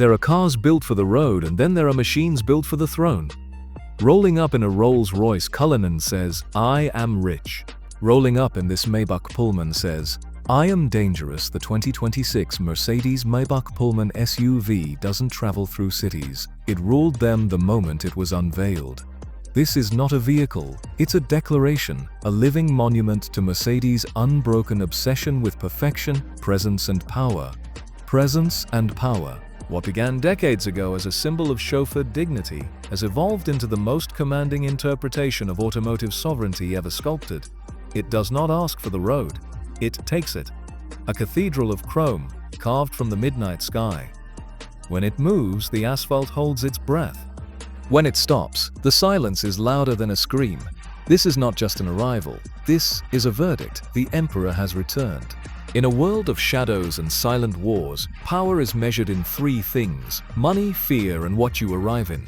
There are cars built for the road, and then there are machines built for the throne. Rolling up in a Rolls-Royce Cullinan says, "I am rich." Rolling up in this Maybach Pullman says, "I am dangerous." The 2026 Mercedes-Maybach Pullman SUV doesn't travel through cities. It ruled them the moment it was unveiled. This is not a vehicle, it's a declaration, a living monument to Mercedes' unbroken obsession with perfection, presence and power. Presence and power. What began decades ago as a symbol of chauffeur dignity has evolved into the most commanding interpretation of automotive sovereignty ever sculpted. It does not ask for the road, it takes it. A cathedral of chrome, carved from the midnight sky. When it moves, the asphalt holds its breath. When it stops, the silence is louder than a scream. This is not just an arrival, this is a verdict. The Emperor has returned. In a world of shadows and silent wars, power is measured in three things: money, fear, and what you arrive in.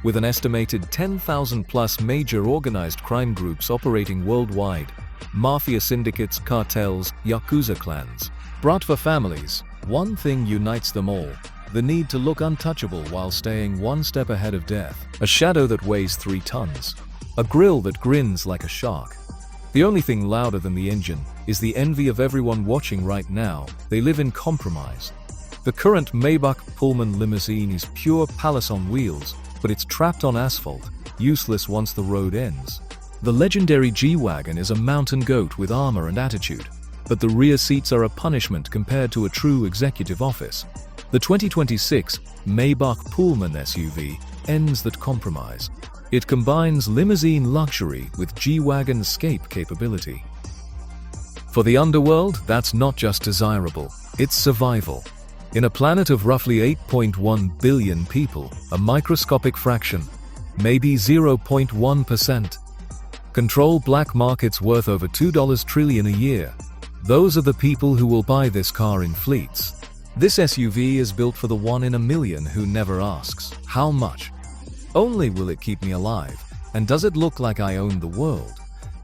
With an estimated 10,000 plus major organized crime groups operating worldwide, mafia syndicates, cartels, yakuza clans, Bratva families, one thing unites them all: the need to look untouchable while staying one step ahead of death. A shadow that weighs 3 tons. A grille that grins like a shark. The only thing louder than the engine is the envy of everyone watching right now. They live in compromise. The current Maybach Pullman limousine is pure palace on wheels, but it's trapped on asphalt, useless once the road ends. The legendary G-Wagon is a mountain goat with armor and attitude, but the rear seats are a punishment compared to a true executive office. The 2026 Maybach Pullman SUV ends that compromise. It combines limousine luxury with G-Wagon escape capability. For the underworld, that's not just desirable, it's survival. In a planet of roughly 8.1 billion people, a microscopic fraction, maybe 0.1%, control black markets worth over $2 trillion a year. Those are the people who will buy this car in fleets. This SUV is built for the 1 in a million who never asks, how much? Only will it keep me alive, and does it look like I own the world?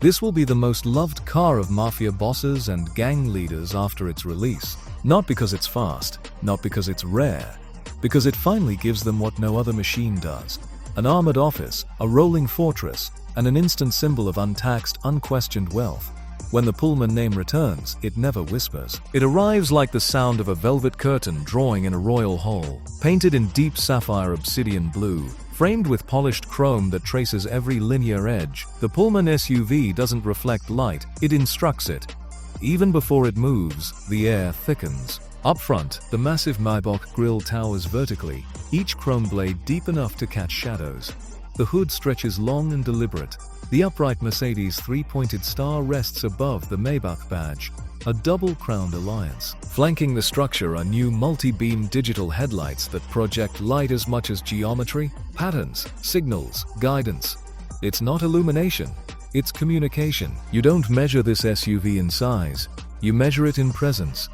This will be the most loved car of mafia bosses and gang leaders after its release. Not because it's fast, not because it's rare, because it finally gives them what no other machine does. An armored office, a rolling fortress, and an instant symbol of untaxed, unquestioned wealth. When the Pullman name returns, it never whispers. It arrives like the sound of a velvet curtain drawing in a royal hall, painted in deep sapphire obsidian blue, framed with polished chrome that traces every linear edge. The Pullman SUV doesn't reflect light, it instructs it. Even before it moves, the air thickens. Up front, the massive Maybach grille towers vertically, each chrome blade deep enough to catch shadows. The hood stretches long and deliberate. The upright Mercedes three-pointed star rests above the Maybach badge, a double-crowned alliance. Flanking the structure are new multi-beam digital headlights that project light as much as geometry, patterns, signals, guidance. It's not illumination, it's communication. You don't measure this SUV in size, you measure it in presence.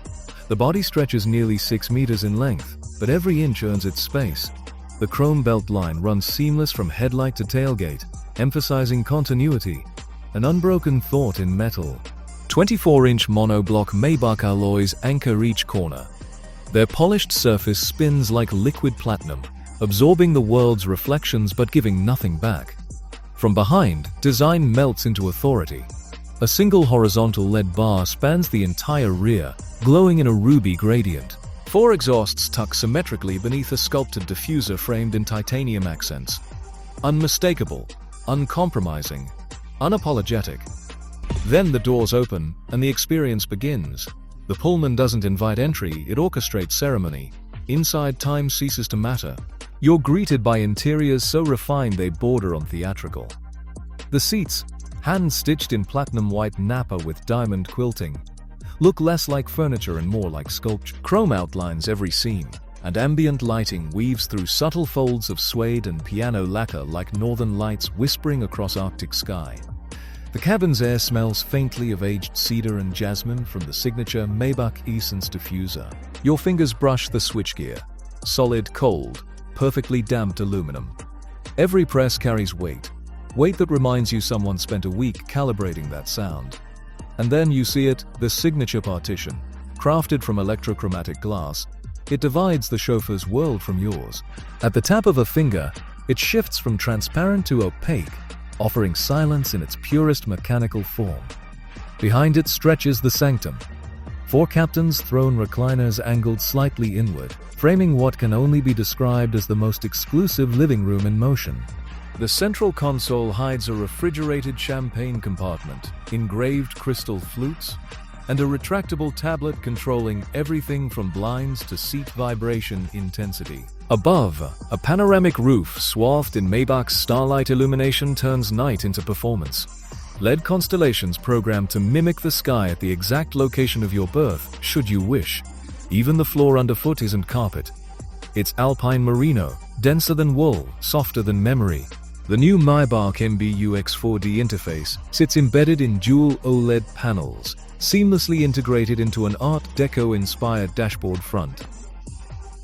The body stretches nearly 6 meters in length, but every inch earns its space. The chrome belt line runs seamless from headlight to tailgate, emphasizing continuity, an unbroken thought in metal. 24-inch monoblock Maybach alloys anchor each corner. Their polished surface spins like liquid platinum, absorbing the world's reflections but giving nothing back. From behind, design melts into authority. A single horizontal LED bar spans the entire rear, glowing in a ruby gradient. 4 exhausts tuck symmetrically beneath a sculpted diffuser framed in titanium accents. Unmistakable, uncompromising, unapologetic. Then the doors open, and the experience begins. The Pullman doesn't invite entry, it orchestrates ceremony. Inside, time ceases to matter. You're greeted by interiors so refined they border on theatrical. The seats, hand-stitched in platinum white nappa with diamond quilting, look less like furniture and more like sculpture. Chrome outlines every seam, and ambient lighting weaves through subtle folds of suede and piano lacquer like northern lights whispering across Arctic sky. The cabin's air smells faintly of aged cedar and jasmine from the signature Maybach Essence diffuser. Your fingers brush the switchgear. Solid, cold, perfectly damped aluminum. Every press carries weight that reminds you someone spent a week calibrating that sound. And then you see it, the signature partition, crafted from electrochromatic glass, It divides the chauffeur's world from yours. At the tap of a finger, it shifts from transparent to opaque, offering silence in its purest mechanical form. Behind it stretches the sanctum. 4 captain's throne recliners angled slightly inward, framing what can only be described as the most exclusive living room in motion. The central console hides a refrigerated champagne compartment, engraved crystal flutes, and a retractable tablet controlling everything from blinds to seat vibration intensity. Above, a panoramic roof swathed in Maybach's starlight illumination turns night into performance. LED constellations programmed to mimic the sky at the exact location of your berth, should you wish. Even the floor underfoot isn't carpet. It's alpine merino, denser than wool, softer than memory. The new Maybach MBUX 4D interface sits embedded in dual OLED panels, seamlessly integrated into an Art Deco-inspired dashboard front.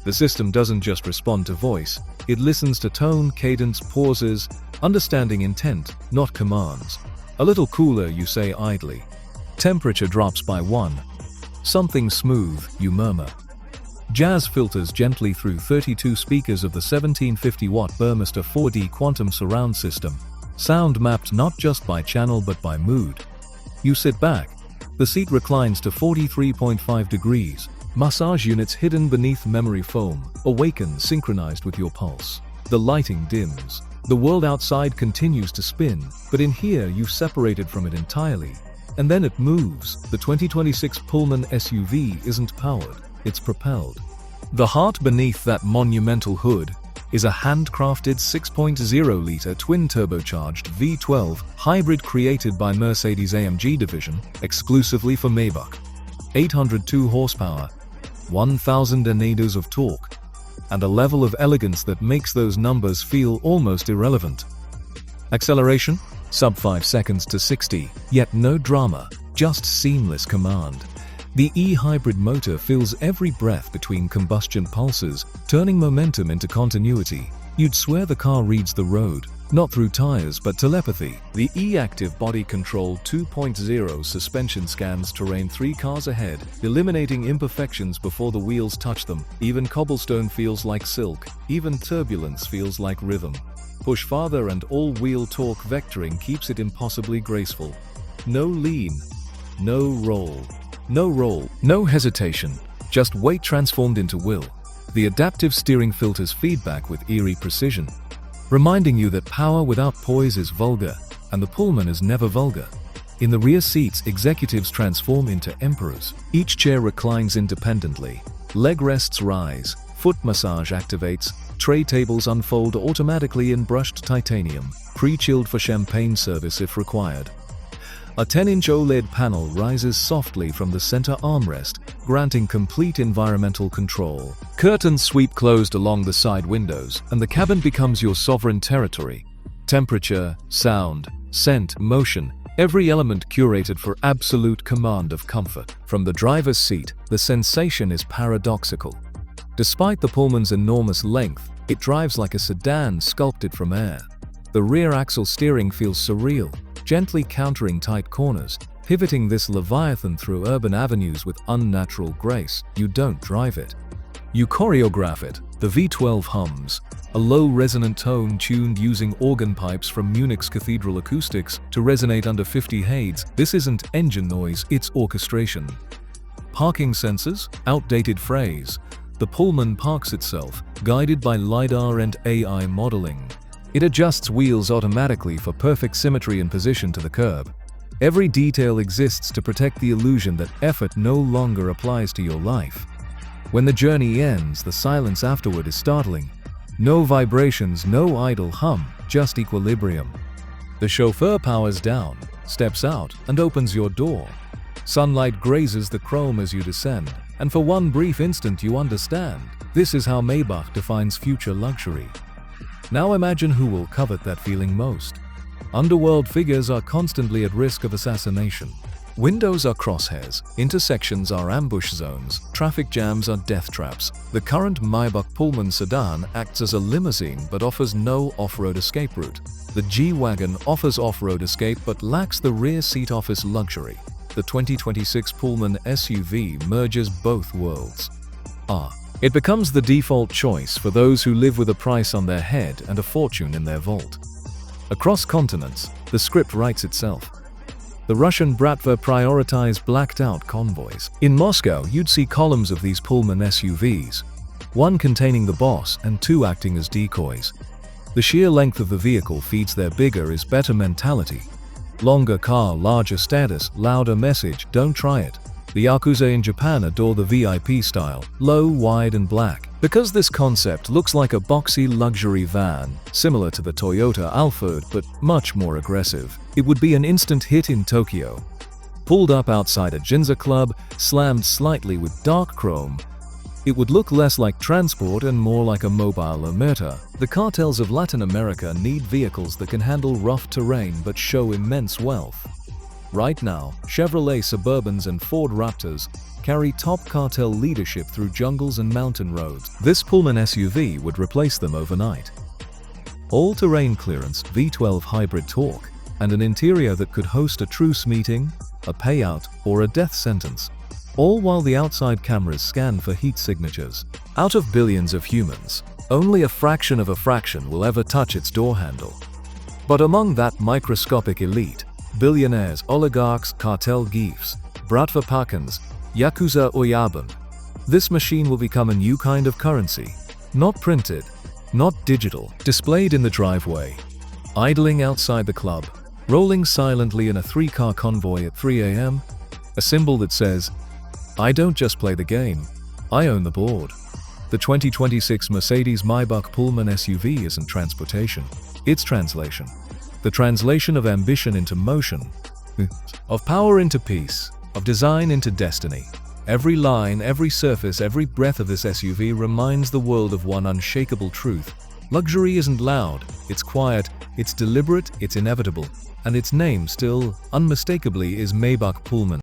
The system doesn't just respond to voice, it listens to tone, cadence, pauses, understanding intent, not commands. A little cooler, you say idly. Temperature drops by 1. Something smooth, you murmur. Jazz filters gently through 32 speakers of the 1750-watt Burmester 4D quantum surround system, sound mapped not just by channel but by mood. You sit back. The seat reclines to 43.5 degrees. Massage units hidden beneath memory foam awaken synchronized with your pulse. The lighting dims. The world outside continues to spin, but in here you've separated from it entirely. And then it moves. The 2026 Pullman SUV isn't powered, it's propelled. The heart beneath that monumental hood is a handcrafted 6.0-liter twin-turbocharged V12 hybrid created by Mercedes-AMG division exclusively for Maybach. 802 horsepower, 1,000 Nm of torque, and a level of elegance that makes those numbers feel almost irrelevant. Acceleration? Sub 5 seconds to 60, yet no drama, just seamless command. The e-hybrid motor fills every breath between combustion pulses, turning momentum into continuity. You'd swear the car reads the road, not through tires but telepathy. The e-active body control 2.0 suspension scans terrain 3 cars ahead, eliminating imperfections before the wheels touch them. Even cobblestone feels like silk, even turbulence feels like rhythm. Push farther and all-wheel torque vectoring keeps it impossibly graceful. No lean, no roll. No hesitation, just weight transformed into will. The adaptive steering filters feedback with eerie precision, reminding you that power without poise is vulgar, and the Pullman is never vulgar. In the rear seats, executives transform into emperors. Each chair reclines independently. Leg rests rise, foot massage activates, tray tables unfold automatically in brushed titanium, pre-chilled for champagne service if required. A 10-inch OLED panel rises softly from the center armrest, granting complete environmental control. Curtains sweep closed along the side windows, and the cabin becomes your sovereign territory. Temperature, sound, scent, motion, every element curated for absolute command of comfort. From the driver's seat, the sensation is paradoxical. Despite the Pullman's enormous length, it drives like a sedan sculpted from air. The rear axle steering feels surreal, gently countering tight corners, pivoting this leviathan through urban avenues with unnatural grace. You don't drive it. You choreograph it. The V12 hums, a low resonant tone tuned using organ pipes from Munich's Cathedral Acoustics to resonate under 50 Hz. This isn't engine noise, it's orchestration. Parking sensors? Outdated phrase. The Pullman parks itself, guided by LiDAR and AI modeling. It adjusts wheels automatically for perfect symmetry and position to the curb. Every detail exists to protect the illusion that effort no longer applies to your life. When the journey ends, the silence afterward is startling. No vibrations, no idle hum, just equilibrium. The chauffeur powers down, steps out, and opens your door. Sunlight grazes the chrome as you descend, and for one brief instant you understand. This is how Maybach defines future luxury. Now imagine who will covet that feeling most. Underworld figures are constantly at risk of assassination. Windows are crosshairs, intersections are ambush zones, traffic jams are death traps. The current Maybach Pullman sedan acts as a limousine but offers no off-road escape route. The G-Wagon offers off-road escape but lacks the rear seat office luxury. The 2026 Pullman SUV merges both worlds. It becomes the default choice for those who live with a price on their head and a fortune in their vault. Across continents, the script writes itself. The Russian Bratva prioritize blacked-out convoys. In Moscow, you'd see columns of these Pullman SUVs, one containing the boss and two acting as decoys. The sheer length of the vehicle feeds their bigger is better mentality. Longer car, larger status, louder message, don't try it. The Yakuza in Japan adore the VIP style, low, wide and black. Because this concept looks like a boxy luxury van, similar to the Toyota Alphard but much more aggressive, it would be an instant hit in Tokyo. Pulled up outside a Ginza club, slammed slightly with dark chrome, it would look less like transport and more like a mobile omerta. The cartels of Latin America need vehicles that can handle rough terrain but show immense wealth. Right now, Chevrolet Suburbans and Ford Raptors carry top cartel leadership through jungles and mountain roads. This Pullman SUV would replace them overnight. All-terrain clearance, V12 hybrid torque, and an interior that could host a truce meeting, a payout, or a death sentence. All while the outside cameras scan for heat signatures. Out of billions of humans, only a fraction of a fraction will ever touch its door handle. But among that microscopic elite, billionaires, oligarchs, cartel geefs, Bratva Pakans, Yakuza Oyaban, this machine will become a new kind of currency. Not printed, not digital, displayed in the driveway, idling outside the club, rolling silently in a 3-car convoy at 3 a.m., a symbol that says, I don't just play the game, I own the board. The 2026 Mercedes-Maybach Pullman SUV isn't transportation, it's translation. The translation of ambition into motion, of power into peace, of design into destiny. Every line, every surface, every breath of this SUV reminds the world of one unshakable truth. Luxury isn't loud, it's quiet, it's deliberate, it's inevitable, and its name still, unmistakably, is Maybach Pullman.